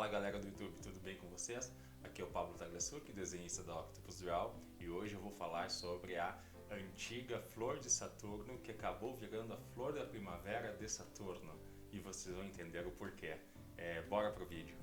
Fala galera do YouTube, tudo bem com vocês? Aqui é o Pablo Tagliasucchi, desenhista da Octopus Draw, e hoje eu vou falar sobre a antiga flor de Saturno que acabou virando a flor da primavera de Saturno, e vocês vão entender o porquê. Bora pro vídeo.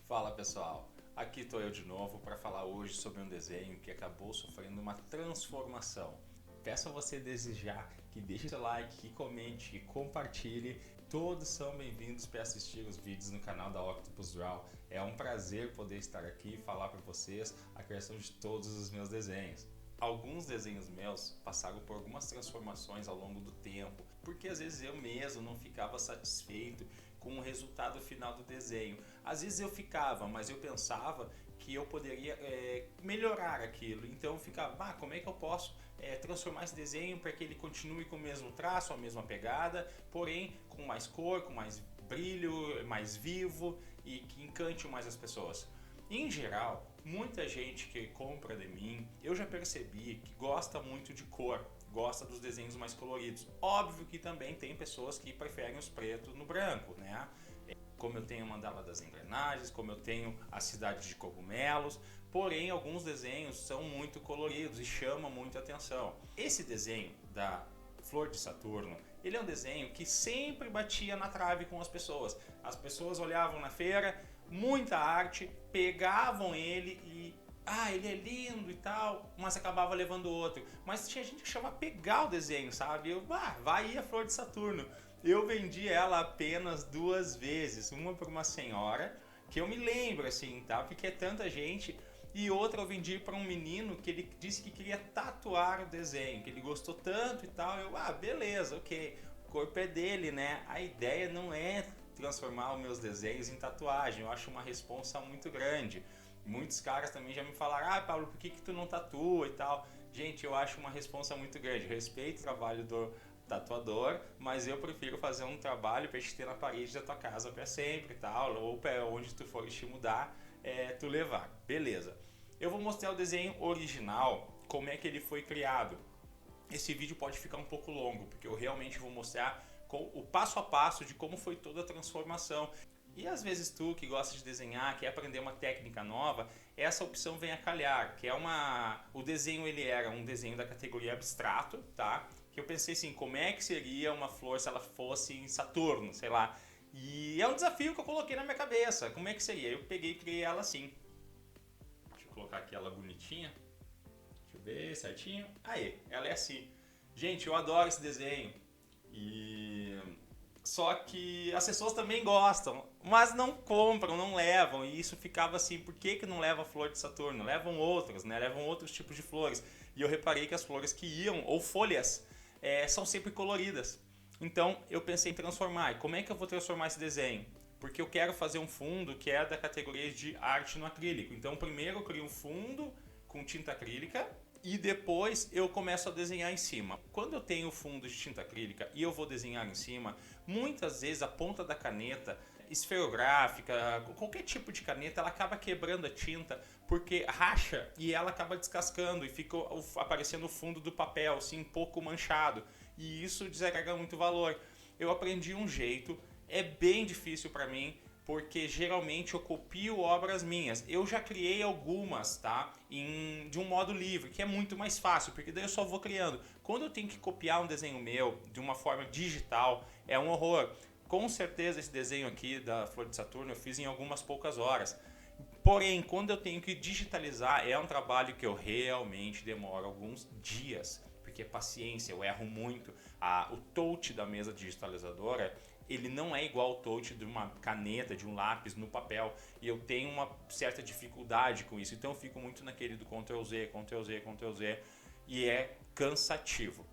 Fala pessoal, aqui estou eu de novo para falar hoje sobre um desenho que acabou sofrendo uma transformação. Peço a você desejar que deixe seu like, que comente, que compartilhe. Todos são bem-vindos para assistir os vídeos no canal da Octopus Draw. É um prazer poder estar aqui e falar para vocês a criação de todos os meus desenhos. Alguns desenhos meus passaram por algumas transformações ao longo do tempo, porque às vezes eu mesmo não ficava satisfeito com o resultado final do desenho. Às vezes eu ficava, mas eu pensava que eu poderia melhorar aquilo. Então eu ficava, como é que eu posso transformar esse desenho para que ele continue com o mesmo traço, a mesma pegada, porém com mais cor, com mais brilho, mais vivo e que encante mais as pessoas. Em geral, muita gente que compra de mim, eu já percebi que gosta muito de cor, gosta dos desenhos mais coloridos. Óbvio que também tem pessoas que preferem os pretos no branco, né? Como eu tenho a Mandala das Engrenagens, como eu tenho a Cidade de Cogumelos, porém alguns desenhos são muito coloridos e chamam muito a atenção. Esse desenho da Flor de Saturno, ele é um desenho que sempre batia na trave com as pessoas. As pessoas olhavam na feira, muita arte, pegavam ele e ele é lindo e tal, mas acabava levando outro. Mas tinha gente que chamava pegar o desenho, sabe? Vai aí a Flor de Saturno. Eu vendi ela apenas 2 vezes, uma para uma senhora, que eu me lembro assim, tá? Porque é tanta gente, e outra eu vendi para um menino que ele disse que queria tatuar o desenho, que ele gostou tanto e tal. Eu, beleza, ok, o corpo é dele, né? A ideia não é transformar os meus desenhos em tatuagem, eu acho uma responsa muito grande. Muitos caras também já me falaram, Paulo, por que tu não tatua e tal? Gente, eu acho uma responsa muito grande, respeito o trabalho do tatuador, mas eu prefiro fazer um trabalho para te ter na parede da tua casa para sempre e tal, ou para onde tu for te mudar, tu levar. Beleza. Eu vou mostrar o desenho original, como é que ele foi criado. Esse vídeo pode ficar um pouco longo, porque eu realmente vou mostrar o passo a passo de como foi toda a transformação. E às vezes tu que gosta de desenhar, quer aprender uma técnica nova, essa opção vem a calhar, que é o desenho ele era um desenho da categoria abstrato, tá? Que eu pensei assim, como é que seria uma flor se ela fosse em Saturno, sei lá. E é um desafio que eu coloquei na minha cabeça, como é que seria? Eu peguei e criei ela assim. Deixa eu colocar aqui ela bonitinha. Deixa eu ver certinho. Aí, ela é assim. Gente, eu adoro esse desenho. Só que as pessoas também gostam, mas não compram, não levam. E isso ficava assim, por que não leva a flor de Saturno? Levam outras, né? Levam outros tipos de flores. E eu reparei que as flores que iam, ou folhas, são sempre coloridas. Então eu pensei em transformar. E como é que eu vou transformar esse desenho? Porque eu quero fazer um fundo que é da categoria de arte no acrílico. Então primeiro eu crio um fundo com tinta acrílica e depois eu começo a desenhar em cima. Quando eu tenho fundo de tinta acrílica e eu vou desenhar em cima, muitas vezes a ponta da caneta esferográfica, qualquer tipo de caneta, ela acaba quebrando a tinta porque racha e ela acaba descascando e fica aparecendo o fundo do papel assim um pouco manchado, e isso desagrega muito valor. Eu aprendi um jeito, é bem difícil para mim, porque geralmente eu copio obras minhas. Eu já criei algumas, tá? De um modo livre, que é muito mais fácil, porque daí eu só vou criando. Quando eu tenho que copiar um desenho meu de uma forma digital, é um horror. Com certeza esse desenho aqui da Flor de Saturno eu fiz em algumas poucas horas. Porém, quando eu tenho que digitalizar, é um trabalho que eu realmente demoro alguns dias, porque é paciência, eu erro muito. O touch da mesa digitalizadora, ele não é igual ao touch de uma caneta, de um lápis no papel, e eu tenho uma certa dificuldade com isso, então eu fico muito naquele do Ctrl Z, Ctrl Z, Ctrl Z, e é cansativo.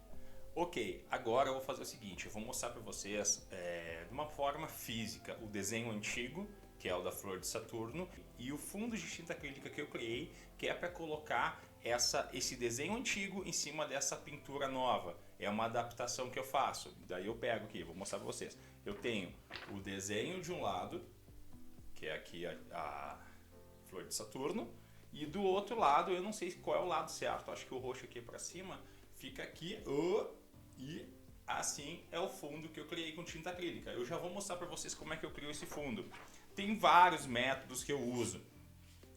Ok, agora eu vou fazer o seguinte, eu vou mostrar para vocês de uma forma física o desenho antigo, que é o da Flor de Saturno, e o fundo de tinta acrílica que eu criei, que é para colocar esse desenho antigo em cima dessa pintura nova. É uma adaptação que eu faço. Daí eu pego aqui, vou mostrar para vocês. Eu tenho o desenho de um lado, que é aqui a Flor de Saturno, E do outro lado, eu não sei qual é o lado certo, acho que o roxo aqui para cima fica aqui, e assim é o fundo que eu criei com tinta acrílica. Eu já vou mostrar para vocês como é que eu crio esse fundo. Tem vários métodos que eu uso.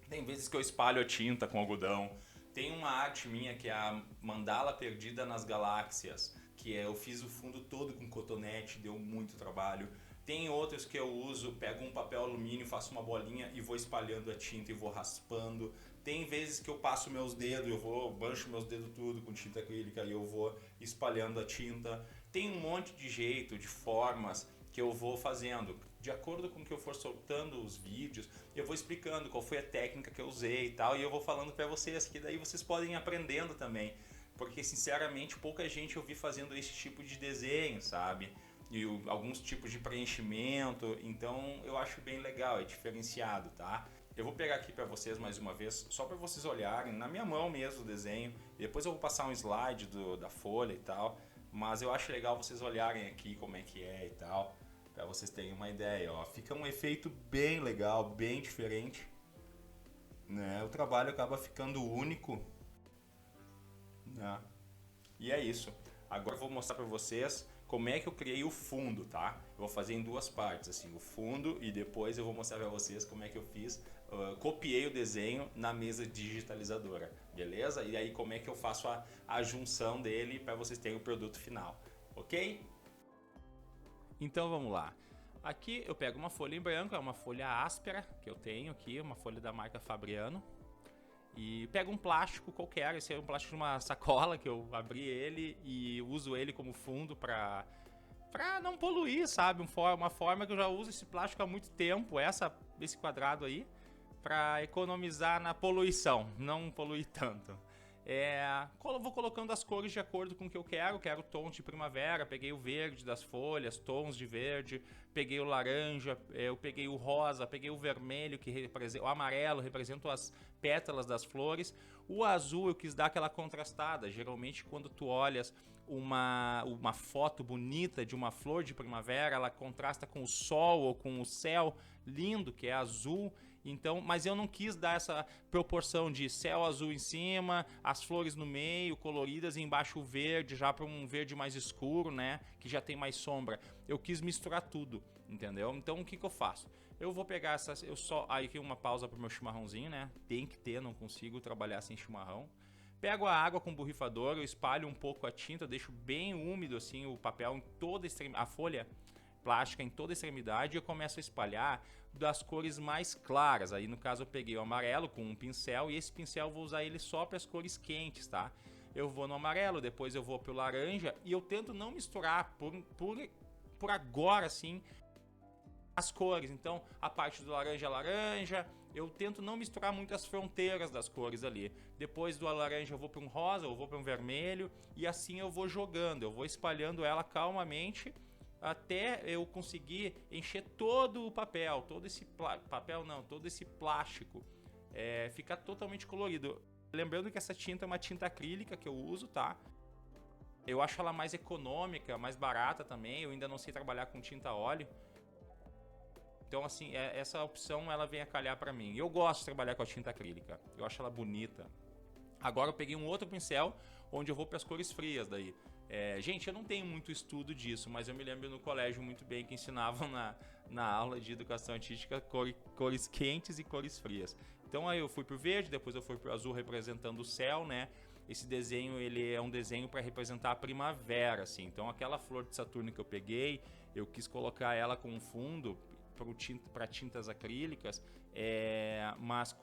Tem vezes que eu espalho a tinta com algodão. Tem uma arte minha que é a Mandala Perdida nas Galáxias, que eu fiz o fundo todo com cotonete, deu muito trabalho. Tem outros que eu uso, pego um papel alumínio, faço uma bolinha e vou espalhando a tinta e vou raspando. Tem vezes que eu passo meus dedos, bancho meus dedos tudo com tinta acrílica e eu vou espalhando a tinta. Tem um monte de jeito, de formas que eu vou fazendo. De acordo com o que eu for soltando os vídeos, eu vou explicando qual foi a técnica que eu usei e tal, e eu vou falando para vocês, que daí vocês podem ir aprendendo também. Porque sinceramente pouca gente eu vi fazendo esse tipo de desenho, sabe? E alguns tipos de preenchimento, então eu acho bem legal, é diferenciado, tá? Eu vou pegar aqui para vocês mais uma vez, só para vocês olharem, na minha mão mesmo o desenho, e depois eu vou passar um slide da folha e tal, mas eu acho legal vocês olharem aqui como é que é e tal, para vocês terem uma ideia, ó. Fica um efeito bem legal, bem diferente, né? O trabalho acaba ficando único, né? E é isso. Agora eu vou mostrar para vocês como é que eu criei o fundo, tá? Eu vou fazer em duas partes, assim, o fundo, e depois eu vou mostrar para vocês como é que eu fiz, copiei o desenho na mesa digitalizadora, beleza? E aí como é que eu faço a junção dele para vocês terem o produto final, ok? Então vamos lá. Aqui eu pego uma folha em branco, é uma folha áspera que eu tenho aqui, uma folha da marca Fabriano. E pego um plástico qualquer, esse é um plástico de uma sacola que eu abri ele e uso ele como fundo pra não poluir, sabe? Uma forma que eu já uso esse plástico há muito tempo, esse quadrado aí, pra economizar na poluição, não poluir tanto. Vou colocando as cores de acordo com o que eu quero tons de primavera, peguei o verde das folhas, tons de verde, peguei o laranja, eu peguei o rosa, peguei o vermelho, o amarelo, representa as pétalas das flores, o azul eu quis dar aquela contrastada, geralmente quando tu olhas uma foto bonita de uma flor de primavera, ela contrasta com o sol ou com o céu lindo, que é azul. Então, mas eu não quis dar essa proporção de céu azul em cima, as flores no meio, coloridas, e embaixo o verde, já para um verde mais escuro, né? Que já tem mais sombra. Eu quis misturar tudo, entendeu? Então, o que eu faço? Eu vou pegar essas... Aí aqui uma pausa pro meu chimarrãozinho, né? Tem que ter, não consigo trabalhar sem chimarrão. Pego a água com o borrifador, eu espalho um pouco a tinta, deixo bem úmido assim o papel em toda a folha plástica em toda a extremidade, e eu começo a espalhar das cores mais claras. Aí no caso eu peguei o amarelo com um pincel, e esse pincel eu vou usar ele só para as cores quentes, tá? Eu vou no amarelo, depois eu vou pro laranja, e eu tento não misturar por agora assim as cores. Então a parte do laranja é laranja, eu tento não misturar muito as fronteiras das cores ali. Depois do laranja eu vou para um rosa, eu vou para um vermelho, e assim eu vou jogando, eu vou espalhando ela calmamente até eu conseguir encher todo o papel, todo esse plástico, ficar totalmente colorido. Lembrando que essa tinta é uma tinta acrílica que eu uso, tá? Eu acho ela mais econômica, mais barata também, eu ainda não sei trabalhar com tinta óleo. Então assim, essa opção ela vem a calhar pra mim. Eu gosto de trabalhar com a tinta acrílica, eu acho ela bonita. Agora eu peguei um outro pincel, onde eu vou para as cores frias daí. Gente, eu não tenho muito estudo disso, mas eu me lembro no colégio muito bem que ensinavam na aula de educação artística cores quentes e cores frias. Então aí eu fui pro verde, depois eu fui pro azul representando o céu, né? Esse desenho, ele é um desenho para representar a primavera, assim. Então aquela flor de Saturno que eu peguei, eu quis colocar ela com fundo para tintas acrílicas, mas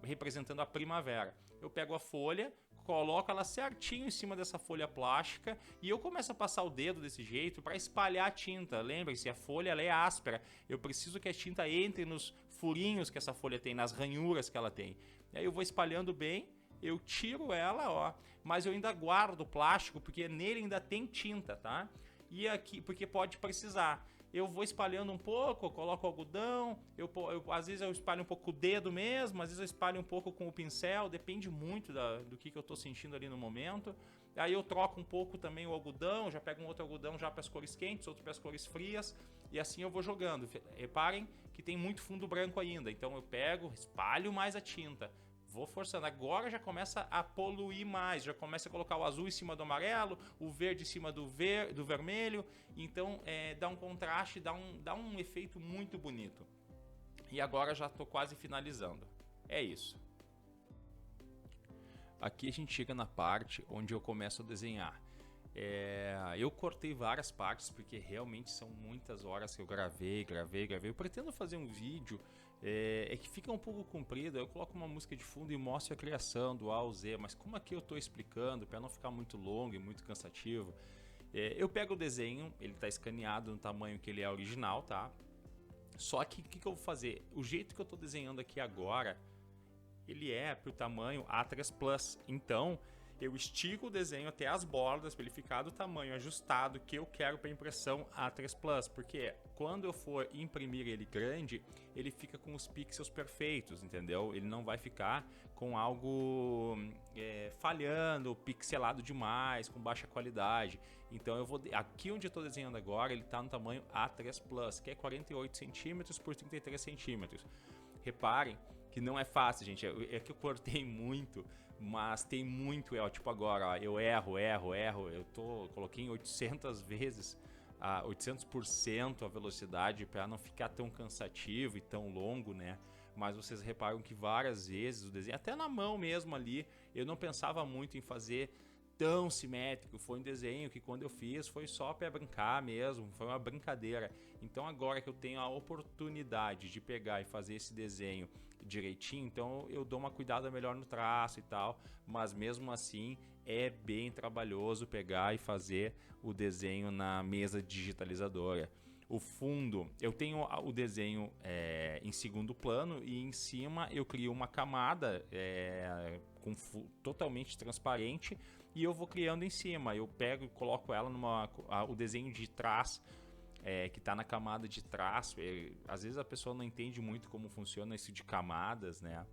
representando a primavera. Eu pego a folha, coloco ela certinho em cima dessa folha plástica e eu começo a passar o dedo desse jeito para espalhar a tinta. Lembre-se, a folha ela é áspera, eu preciso que a tinta entre nos furinhos que essa folha tem, nas ranhuras que ela tem. E aí eu vou espalhando bem, eu tiro ela, ó, mas eu ainda guardo o plástico porque nele ainda tem tinta, tá? E aqui, porque pode precisar. Eu vou espalhando um pouco, eu coloco algodão, às vezes eu espalho um pouco com o dedo mesmo, às vezes eu espalho um pouco com o pincel, depende muito do que eu estou sentindo ali no momento. Aí eu troco um pouco também o algodão, já pego um outro algodão já para as cores quentes, outro para as cores frias, e assim eu vou jogando. Reparem que tem muito fundo branco ainda, então eu pego, espalho mais a tinta, vou forçando. Agora já começa a poluir mais, já começa a colocar o azul em cima do amarelo, o verde em cima do vermelho. Então dá um contraste, dá um efeito muito bonito. E agora já estou quase finalizando. É isso. Aqui a gente chega na parte onde eu começo a desenhar. Eu cortei várias partes porque realmente são muitas horas que eu gravei. Eu pretendo fazer um vídeo que fica um pouco comprido. Eu coloco uma música de fundo e mostro a criação do A ao Z, mas como aqui eu estou explicando para não ficar muito longo e muito cansativo, eu pego o desenho, ele está escaneado no tamanho que ele é original, tá? Só que o que eu vou fazer? O jeito que eu estou desenhando aqui agora, ele é para o tamanho A3 Plus. Então eu estico o desenho até as bordas para ele ficar do tamanho ajustado que eu quero para impressão A3 Plus, porque quando eu for imprimir ele grande, ele fica com os pixels perfeitos, entendeu? Ele não vai ficar com algo falhando, pixelado demais, com baixa qualidade. Então eu vou aqui onde eu estou desenhando agora, ele está no tamanho A3 Plus, que é 48 centímetros por 33 centímetros. Reparem que não é fácil, gente. É que eu cortei muito, mas tem muito erro. Tipo agora, ó, eu erro. Coloquei em 800 vezes, 800% a velocidade para não ficar tão cansativo e tão longo, né? Mas vocês reparam que várias vezes o desenho, até na mão mesmo ali, eu não pensava muito em fazer tão simétrico. Foi um desenho que quando eu fiz foi só para brincar mesmo, foi uma brincadeira. Então agora que eu tenho a oportunidade de pegar e fazer esse desenho direitinho, então eu dou uma cuidada melhor no traço e tal, mas mesmo assim é bem trabalhoso pegar e fazer o desenho na mesa digitalizadora. O fundo, eu tenho o desenho em segundo plano e em cima eu crio uma camada totalmente transparente e eu vou criando em cima. Eu pego e coloco ela o desenho de trás, que está na camada de trás. Às vezes a pessoa não entende muito como funciona isso de camadas, né?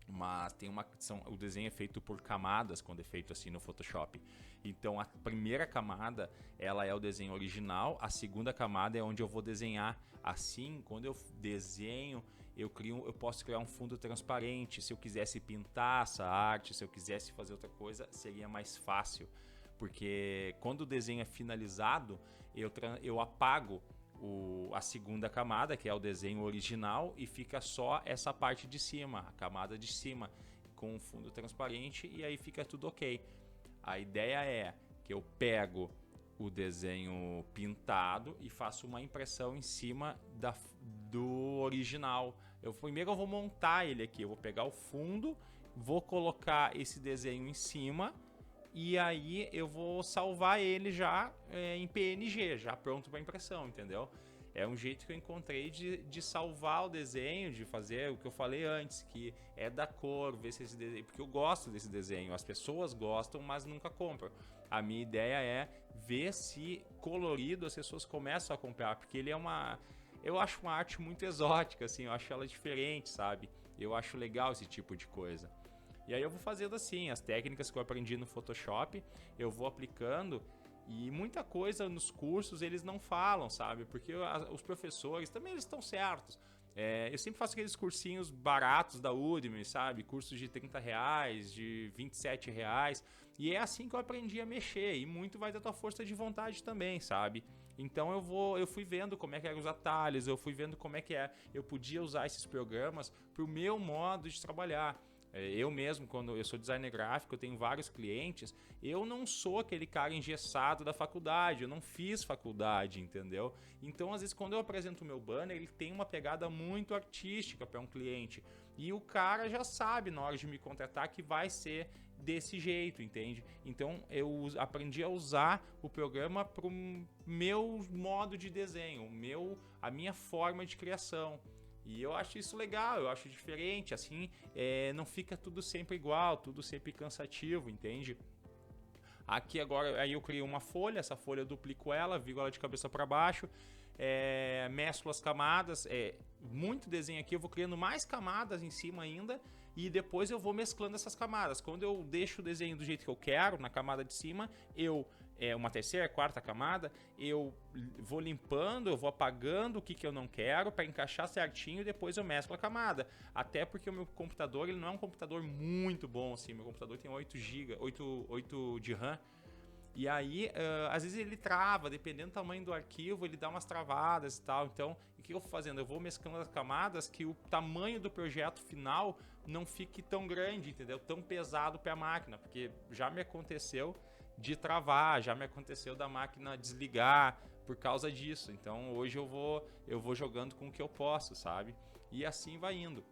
Mas tem o desenho é feito por camadas quando é feito assim no Photoshop. Então a primeira camada ela é o desenho original, a segunda camada é onde eu vou desenhar. Assim, quando eu desenho, eu posso criar um fundo transparente. Se eu quisesse pintar essa arte, se eu quisesse fazer outra coisa, seria mais fácil, porque quando o desenho é finalizado, eu apago a segunda camada, que é o desenho original, e fica só essa parte de cima, a camada de cima, com o fundo transparente, e aí fica tudo ok. A ideia é que eu pego o desenho pintado e faço uma impressão em cima do original. Primeiro eu vou montar ele aqui, eu vou pegar o fundo, vou colocar esse desenho em cima, e aí eu vou salvar ele já em PNG, já pronto para impressão, entendeu? É um jeito que eu encontrei de salvar o desenho, de fazer o que eu falei antes, que é da cor, ver se esse desenho, porque eu gosto desse desenho, as pessoas gostam, mas nunca compram. A minha ideia é ver se colorido as pessoas começam a comprar, porque ele eu acho uma arte muito exótica, assim, eu acho ela diferente, sabe? Eu acho legal esse tipo de coisa. E aí eu vou fazendo assim, as técnicas que eu aprendi no Photoshop, eu vou aplicando, e muita coisa nos cursos eles não falam, sabe? Porque os professores também eles estão certos. Eu sempre faço aqueles cursinhos baratos da Udemy, sabe? Cursos de R$30, de R$27. E é assim que eu aprendi a mexer. E muito vai da tua força de vontade também, sabe? Então eu fui vendo como é que eram os atalhos, eu fui vendo como é que eu podia usar esses programas para o meu modo de trabalhar. Eu mesmo, quando eu sou designer gráfico, eu tenho vários clientes, eu não sou aquele cara engessado da faculdade, eu não fiz faculdade, entendeu? Então, às vezes, quando eu apresento o meu banner, ele tem uma pegada muito artística para um cliente, e o cara já sabe, na hora de me contratar, que vai ser desse jeito, entende? Então, eu aprendi a usar o programa para o meu modo de desenho, a minha forma de criação. E eu acho isso legal, eu acho diferente, assim, não fica tudo sempre igual, tudo sempre cansativo, entende? Aqui agora, aí eu crio uma folha, essa folha eu duplico ela, viro ela de cabeça para baixo, mesclo as camadas, muito desenho aqui, eu vou criando mais camadas em cima ainda, e depois eu vou mesclando essas camadas. Quando eu deixo o desenho do jeito que eu quero, na camada de cima, eu uma terceira, quarta camada, eu vou limpando, eu vou apagando o que eu não quero para encaixar certinho e depois eu mesclo a camada. Até porque o meu computador, ele não é um computador muito bom assim, meu computador tem 8 GB, 8 de RAM. E aí, às vezes ele trava, dependendo do tamanho do arquivo, ele dá umas travadas e tal. Então, o que eu vou fazendo? Eu vou mesclando as camadas que o tamanho do projeto final não fique tão grande, entendeu? Tão pesado para a máquina, porque já me aconteceu de travar, já me aconteceu da máquina desligar por causa disso. Então, hoje eu vou jogando com o que eu posso, sabe? E assim vai indo.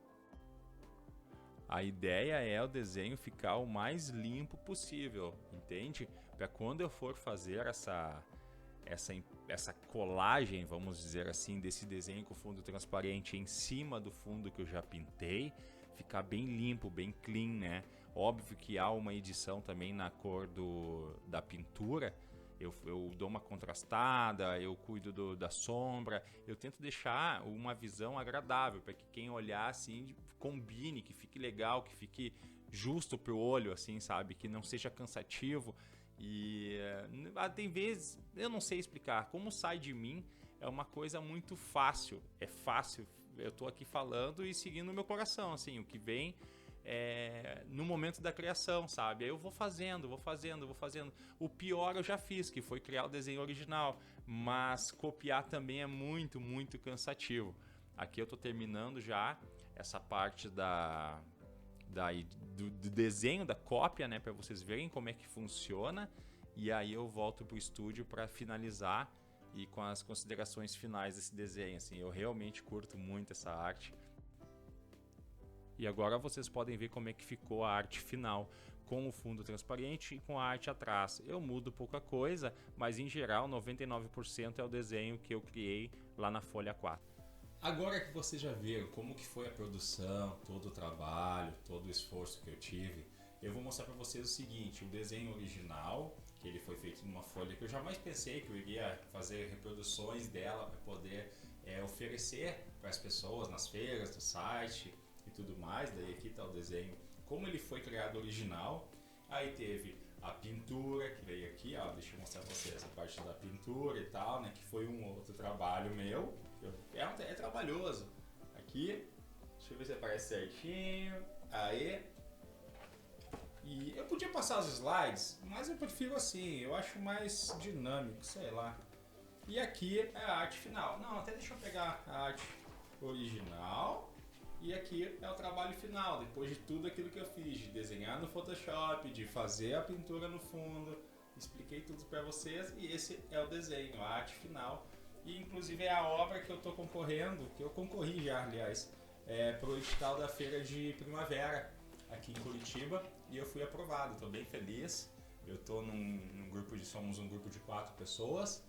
A ideia é o desenho ficar o mais limpo possível, entende? Para quando eu for fazer essa colagem, vamos dizer assim, desse desenho com fundo transparente em cima do fundo que eu já pintei, ficar bem limpo, bem clean, né? Óbvio que há uma edição também na cor da pintura. Eu dou uma contrastada, eu cuido da sombra, eu tento deixar uma visão agradável para que quem olhar assim combine, que fique legal, que fique justo pro olho, assim, sabe? Que não seja cansativo. E tem vezes, eu não sei explicar, como sai de mim é uma coisa muito fácil, é fácil, eu tô aqui falando e seguindo o meu coração, assim, o que vem no momento da criação, sabe? Aí eu vou fazendo. O pior eu já fiz, que foi criar o desenho original, mas copiar também é muito, muito cansativo. Aqui eu tô terminando já essa parte do desenho da cópia, né, para vocês verem como é que funciona, e aí eu volto pro estúdio para finalizar e com as considerações finais desse desenho. Assim, eu realmente curto muito essa arte. E agora vocês podem ver como é que ficou a arte final, com o fundo transparente e com a arte atrás. Eu mudo pouca coisa, mas em geral 99% é o desenho que eu criei lá na folha 4. Agora que vocês já viram como que foi a produção, todo o trabalho, todo o esforço que eu tive, eu vou mostrar para vocês o seguinte: o desenho original, que ele foi feito numa folha que eu jamais pensei que eu iria fazer reproduções dela para poder oferecer para as pessoas nas feiras, no site e tudo mais. Daí aqui está o desenho, como ele foi criado original. Aí teve a pintura que veio aqui, ó, deixa eu mostrar para vocês a parte da pintura e tal, né, que foi um outro trabalho meu. É trabalhoso. Aqui, deixa eu ver se aparece certinho. Aí. E eu podia passar os slides, mas eu prefiro assim, eu acho mais dinâmico, sei lá. E aqui é a arte final. Não, até deixa eu pegar a arte original. E aqui é o trabalho final, depois de tudo aquilo que eu fiz, de desenhar no Photoshop, de fazer a pintura no fundo. Expliquei tudo para vocês e esse é o desenho, a arte final. E inclusive é a obra que eu estou concorrendo, que eu concorri já, aliás, para o edital da Feira de Primavera aqui em Curitiba, e eu fui aprovado. Estou bem feliz. Eu estou somos um grupo de 4 pessoas.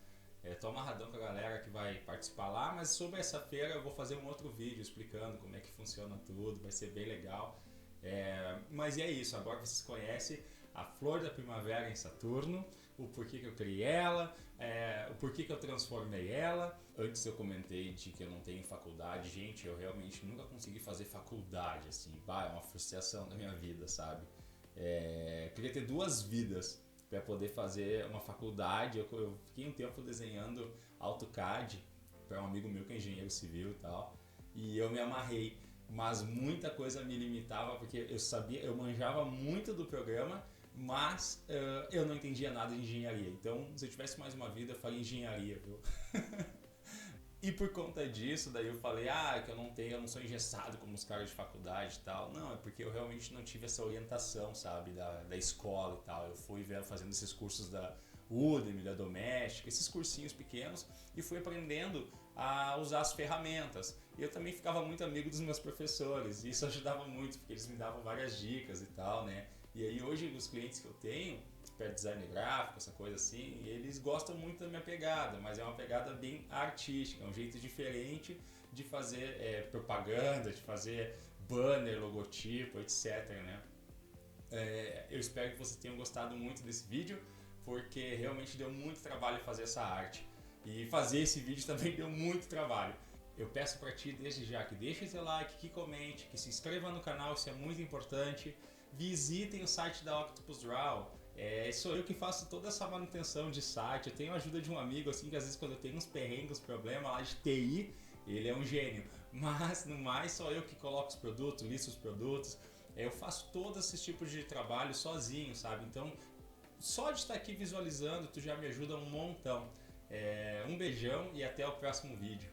Estou amarradão com a galera que vai participar lá, mas sobre essa feira eu vou fazer um outro vídeo explicando como é que funciona tudo, vai ser bem legal. Mas é isso, agora vocês conhecem a flor da primavera em Saturno, o porquê que eu criei ela, o porquê que eu transformei ela. Antes eu comentei de que eu não tenho faculdade. Gente, eu realmente nunca consegui fazer faculdade, assim, é uma frustração da minha vida, sabe? Queria ter 2 vidas para poder fazer uma faculdade. Eu fiquei um tempo desenhando AutoCAD para um amigo meu que é engenheiro civil e tal, e eu me amarrei, mas muita coisa me limitava porque eu manjava muito do programa, mas eu não entendia nada de engenharia. Então, se eu tivesse mais uma vida, eu faria engenharia, viu? E por conta disso, daí eu falei, que eu não sou engessado como os caras de faculdade e tal. Não, é porque eu realmente não tive essa orientação, sabe, da escola e tal. Eu fui fazendo esses cursos da Udemy, da Doméstica, esses cursinhos pequenos, e fui aprendendo a usar as ferramentas. E eu também ficava muito amigo dos meus professores, e isso ajudava muito, porque eles me davam várias dicas e tal, né. E aí hoje os clientes que eu tenho, para design gráfico, essa coisa assim, eles gostam muito da minha pegada, mas é uma pegada bem artística, é um jeito diferente de fazer propaganda, de fazer banner, logotipo, etc, né? Eu espero que vocês tenham gostado muito desse vídeo, porque realmente deu muito trabalho fazer essa arte, e fazer esse vídeo também deu muito trabalho. Eu peço para ti desde já que deixe seu like, que comente, que se inscreva no canal, isso é muito importante. Visitem o site da Octopus Draw. Sou eu que faço toda essa manutenção de site. Eu tenho a ajuda de um amigo, assim, que às vezes quando eu tenho uns perrengues, problemas lá de TI, ele é um gênio. Mas no mais, sou eu que coloco os produtos, listo os produtos. Eu faço todos esses tipos de trabalho sozinho, sabe? Então, só de estar aqui visualizando, tu já me ajuda um montão. Um beijão e até o próximo vídeo.